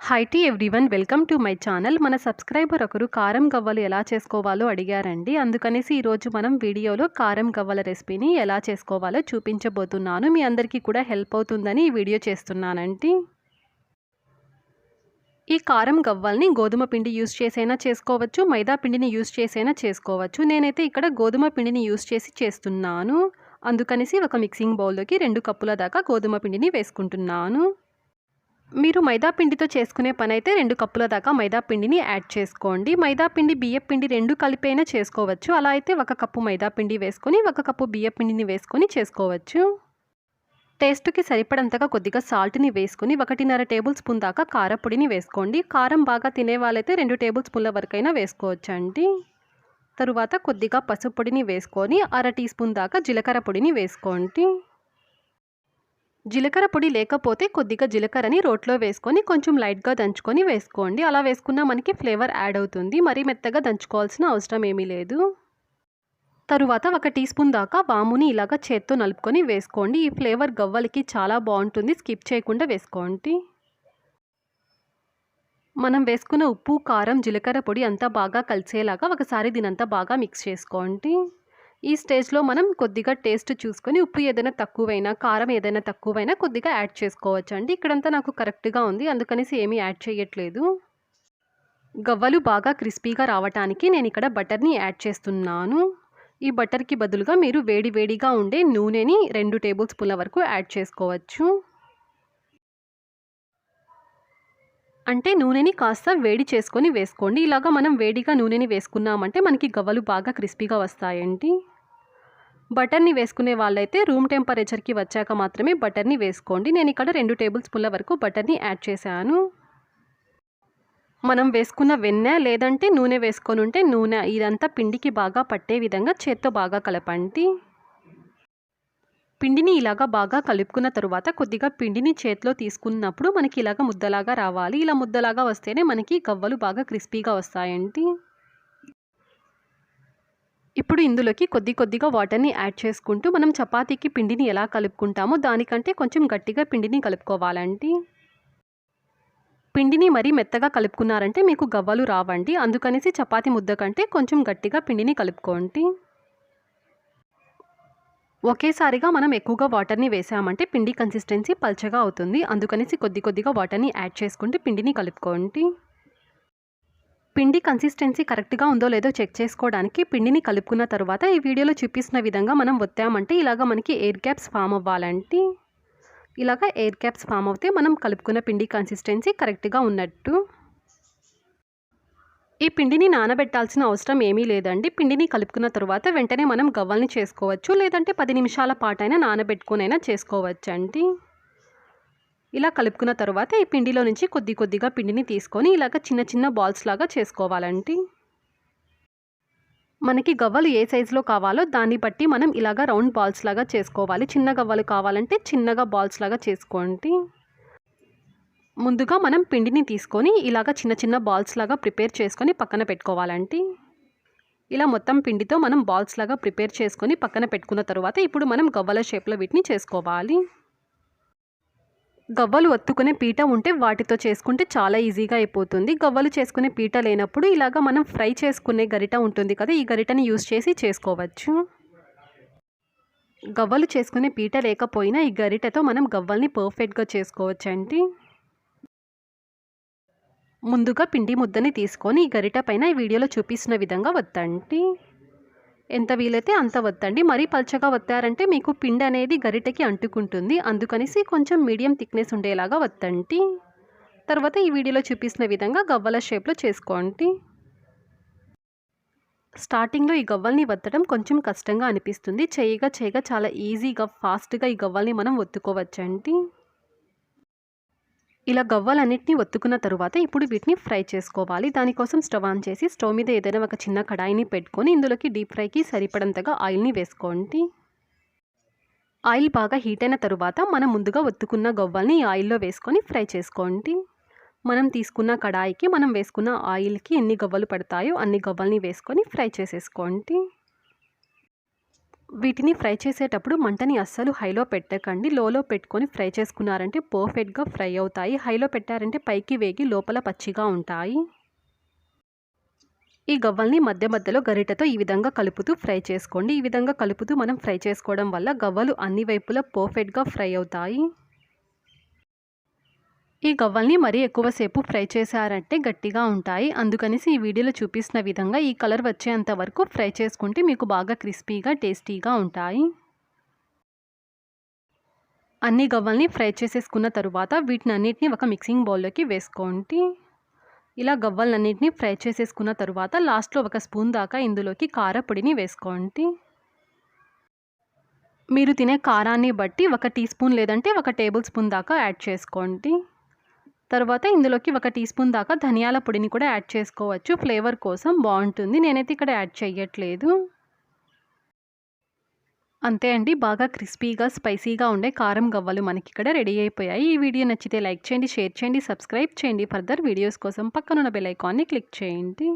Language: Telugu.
Hi to everyone, welcome to my channel. మన సబ్స్క్రైబర్ ఒకరు కారం గవ్వలు ఎలా చేసుకోవాలో అడిగారండి. అందుకనేసి ఈరోజు మనం వీడియోలో కారం గవ్వల రెసిపీని ఎలా చేసుకోవాలో చూపించబోతున్నాను. మీ అందరికీ కూడా హెల్ప్ అవుతుందని ఈ వీడియో చేస్తున్నానండి. ఈ కారం గవ్వల్ని గోధుమ పిండి యూస్ చేసైనా చేసుకోవచ్చు, మైదా పిండిని యూస్ చేసైనా చేసుకోవచ్చు. నేనైతే ఇక్కడ గోధుమ పిండిని యూస్ చేసి చేస్తున్నాను. అందుకనేసి ఒక మిక్సింగ్ బౌల్లోకి 2 కప్పుల దాకా గోధుమ పిండిని వేసుకుంటున్నాను. మీరు మైదా పిండితో చేసుకునే పని అయితే 2 కప్పుల దాకా మైదా పిండిని యాడ్ చేసుకోండి. మైదా పిండి, బియ్యం పిండి 2 కలిపైనా చేసుకోవచ్చు. అలా అయితే 1 కప్పు మైదా పిండి వేసుకొని 1 కప్పు బియ్యం పిండిని వేసుకొని చేసుకోవచ్చు. టేస్ట్కి సరిపడంతగా కొద్దిగా సాల్ట్ని వేసుకొని 1.5 టేబుల్ స్పూన్ దాకా కారపొడిని వేసుకోండి. కారం బాగా తినే వాళ్ళైతే 2 టేబుల్ స్పూన్ల వరకైనా వేసుకోవచ్చండి. తరువాత కొద్దిగా పసుపు పొడిని వేసుకొని 1/2 టీ స్పూన్ దాకా జీలకర్ర పొడిని వేసుకోండి. జీలకర్ర పొడి లేకపోతే కొద్దిగా జీలకర్రని రోట్లో వేసుకొని కొంచెం లైట్గా దంచుకొని వేసుకోండి. అలా వేసుకున్నా మనకి ఫ్లేవర్ యాడ్ అవుతుంది. మరీ మెత్తగా దంచుకోవాల్సిన అవసరం ఏమీ లేదు. తరువాత 1 టీ స్పూన్ దాకా వాముని ఇలాగ చేత్తో నలుపుకొని వేసుకోండి. ఈ ఫ్లేవర్ గవ్వలకి చాలా బాగుంటుంది. స్కిప్ చేయకుండా వేసుకోండి. మనం వేసుకున్న ఉప్పు, కారం, జీలకర్ర పొడి అంతా బాగా కలిసేలాగా ఒకసారి దీనంతా బాగా మిక్స్ చేసుకోండి. ఈ స్టేజ్లో మనం కొద్దిగా టేస్ట్ చూసుకొని ఉప్పు ఏదైనా తక్కువైనా, కారం ఏదైనా తక్కువైనా కొద్దిగా యాడ్ చేసుకోవచ్చు అండి. ఇక్కడంతా నాకు కరెక్ట్గా ఉంది, అందుకనేసి ఏమీ యాడ్ చేయట్లేదు. గవ్వలు బాగా క్రిస్పీగా రావటానికి నేను ఇక్కడ బటర్ని యాడ్ చేస్తున్నాను. ఈ బటర్కి బదులుగా మీరు వేడిగా ఉండే నూనెని 2 టేబుల్ స్పూన్ల వరకు యాడ్ చేసుకోవచ్చు. అంటే నూనెని కాస్త వేడి చేసుకొని వేసుకోండి. ఇలాగా మనం వేడిగా నూనెని వేసుకున్నామంటే మనకి గవ్వలు బాగా క్రిస్పీగా వస్తాయండి. బటర్ని వేసుకునే వాళ్ళైతే రూమ్ టెంపరేచర్కి వచ్చాక మాత్రమే బటర్ని వేసుకోండి. నేను ఇక్కడ 2 టేబుల్ స్పూన్ల వరకు బటర్ని యాడ్ చేశాను. మనం వేసుకున్న వెన్న లేదంటే నూనె వేసుకొని ఉంటే నూనె ఇదంతా పిండికి బాగా పట్టే విధంగా చేత్తో బాగా కలపండి. పిండిని ఇలాగా బాగా కలుపుకున్న తరువాత కొద్దిగా పిండిని చేతిలో తీసుకున్నప్పుడు మనకి ఇలాగ ముద్దలాగా రావాలి. ఇలా ముద్దలాగా వస్తేనే మనకి గవ్వలు బాగా క్రిస్పీగా వస్తాయండి. ఇప్పుడు ఇందులోకి కొద్దిగా వాటర్ని యాడ్ చేసుకుంటూ మనం చపాతీకి పిండిని ఎలా కలుపుకుంటామో దానికంటే కొంచెం గట్టిగా పిండిని కలుపుకోవాలండి. పిండిని మరీ మెత్తగా కలుపుకున్నారంటే మీకు గవ్వలు రావండి. అందుకనేసి చపాతీ ముద్ద కంటే కొంచెం గట్టిగా పిండిని కలుపుకోండి. ఒకేసారిగా మనం ఎక్కువగా వాటర్ని వేసామంటే పిండి కన్సిస్టెన్సీ పల్చగా అవుతుంది. అందుకనేసి కొద్దిగా వాటర్ని యాడ్ చేసుకుంటూ పిండిని కలుపుకోండి. పిండి కన్సిస్టెన్సీ కరెక్ట్గా ఉందో లేదో చెక్ చేసుకోవడానికి పిండిని కలుపుకున్న తర్వాత ఈ వీడియోలో చూపిస్తున్న విధంగా మనం ఒత్తామంటే ఇలాగ మనకి ఎయిర్ గ్యాప్స్ ఫామ్ అవ్వాలంటే ఇలాగ ఎయిర్ గ్యాప్స్ ఫామ్ అవుతే మనం కలుపుకున్న పిండి కన్సిస్టెన్సీ కరెక్ట్గా ఉన్నట్టు. ఈ పిండిని నానబెట్టాల్సిన అవసరం ఏమీ లేదండి. పిండిని కలుపుకున్న తర్వాత వెంటనే మనం గవ్వల్ని చేసుకోవచ్చు, లేదంటే 10 నిమిషాల పాటైనా నానబెట్టుకునైనా చేసుకోవచ్చండి. ఇలా కలుపుకున్న తర్వాత ఈ పిండిలో నుంచి కొద్దిగా పిండిని తీసుకొని ఇలాగ చిన్న బాల్స్ లాగా చేసుకోవాలండి. మనకి గవ్వలు ఏ సైజులో కావాలో దాన్ని బట్టి మనం ఇలాగ రౌండ్ బాల్స్ లాగా చేసుకోవాలి. చిన్న గవ్వలు కావాలంటే చిన్నగా బాల్స్ లాగా చేసుకోండి. ముందుగా మనం పిండిని తీసుకొని ఇలాగ చిన్న బాల్స్ లాగా ప్రిపేర్ చేసుకొని పక్కన పెట్టుకోవాలండి. ఇలా మొత్తం పిండితో మనం బాల్స్ లాగా ప్రిపేర్ చేసుకొని పక్కన పెట్టుకున్న తర్వాత ఇప్పుడు మనం గవ్వల షేప్లో వీటిని చేసుకోవాలి. గవ్వలు ఒత్తుకునే పీట ఉంటే వాటితో చేసుకుంటే చాలా ఈజీగా అయిపోతుంది. గవ్వలు చేసుకునే పీట లేనప్పుడు ఇలాగ మనం ఫ్రై చేసుకునే గరిట ఉంటుంది కదా, ఈ గరిటని యూస్ చేసి చేసుకోవచ్చు. గవ్వలు చేసుకునే పీట లేకపోయినా ఈ గరిటతో మనం గవ్వల్ని పర్ఫెక్ట్గా చేసుకోవచ్చండి. ముందుగా పిండి ముద్దని తీసుకొని ఈ గరిట పైన ఈ వీడియోలో చూపిస్తున్న విధంగా వత్తండి. ఎంత వీలైతే అంత వత్తండి. మరీ పల్చగా వత్తారంటే మీకు పిండి అనేది గరిటకి అంటుకుంటుంది. అందుకనేసి కొంచెం మీడియం థిక్నెస్ ఉండేలాగా వత్తండి. తర్వాత ఈ వీడియోలో చూపిస్తున్న విధంగా గవ్వల షేప్లో చేసుకోండి. స్టార్టింగ్లో ఈ గవ్వల్ని వత్తడం కొంచెం కష్టంగా అనిపిస్తుంది. చేయగా చాలా ఈజీగా ఫాస్ట్గా ఈ గవ్వల్ని మనం ఒత్తుకోవచ్చండి. ఇలా గవ్వలన్నిటిని ఒత్తుకున్న తరువాత ఇప్పుడు వీటిని ఫ్రై చేసుకోవాలి. దానికోసం స్టవ్ ఆన్ చేసి స్టవ్ మీద ఏదైనా ఒక చిన్న కడాయిని పెట్టుకొని ఇందులోకి డీప్ ఫ్రైకి సరిపడంతగా ఆయిల్ని వేసుకోండి. ఆయిల్ బాగా హీట్ అయిన తరువాత మనం ముందుగా ఒత్తుకున్న గవ్వల్ని ఈ ఆయిల్లో వేసుకొని ఫ్రై చేసుకోండి. మనం తీసుకున్న కడాయికి మనం వేసుకున్న ఆయిల్కి ఎన్ని గవ్వలు పడతాయో అన్ని గవ్వల్ని వేసుకొని ఫ్రై చేసేసుకోండి. వీటిని ఫ్రై చేసేటప్పుడు మంటని అస్సలు హైలో పెట్టకండి. లోలో పెట్టుకొని ఫ్రై చేసుకున్నారంటే పర్ఫెక్ట్‌గా ఫ్రై అవుతాయి. హైలో పెట్టారంటే పైకి వేగి లోపల పచ్చిగా ఉంటాయి. ఈ గవ్వల్ని మధ్య మధ్యలో గరిటెతో ఈ విధంగా కలుపుతూ ఫ్రై చేసుకోండి. ఈ విధంగా కలుపుతూ మనం ఫ్రై చేసుకోవడం వల్ల గవ్వలు అన్ని వైపులా పర్ఫెక్ట్‌గా ఫ్రై అవుతాయి. ఈ గవ్వల్ని మరీ ఎక్కువసేపు ఫ్రై చేశారంటే గట్టిగా ఉంటాయి. అందుకనేసి ఈ వీడియోలో చూపిస్తున్న విధంగా ఈ కలర్ వచ్చేంత వరకు ఫ్రై చేసుకుంటే మీకు బాగా క్రిస్పీగా, టేస్టీగా ఉంటాయి. అన్ని గవ్వల్ని ఫ్రై చేసేసుకున్న తరువాత వీటినన్నిటిని ఒక మిక్సింగ్ బౌల్లోకి వేసుకోండి. ఇలా గవ్వలన్నిటిని ఫ్రై చేసేసుకున్న తరువాత లాస్ట్‌లో ఒక స్పూన్ దాకా ఇందులోకి కారపొడిని వేసుకోండి. మీరు తినే కారాన్ని బట్టి ఒక టీ స్పూన్ లేదంటే ఒక టేబుల్ స్పూన్ దాకా యాడ్ చేసుకోండి. తర్వాత ఇందులోకి ఒక టీ స్పూన్ దాకా ధనియాల పొడిని కూడా యాడ్ చేసుకోవచ్చు. ఫ్లేవర్ కోసం బాగుంటుంది. నేనైతే ఇక్కడ యాడ్ చేయట్లేదు. అంతే అండి. బాగా క్రిస్పీగా, స్పైసీగా ఉండే కారం గవ్వలు మనకిక్కడ రెడీ అయిపోయాయి. ఈ వీడియో నచ్చితే లైక్ చేయండి, షేర్ చేయండి, సబ్స్క్రైబ్ చేయండి. ఫర్దర్ వీడియోస్ కోసం పక్కనున్న బెల్ ఐకాన్ని క్లిక్ చేయండి.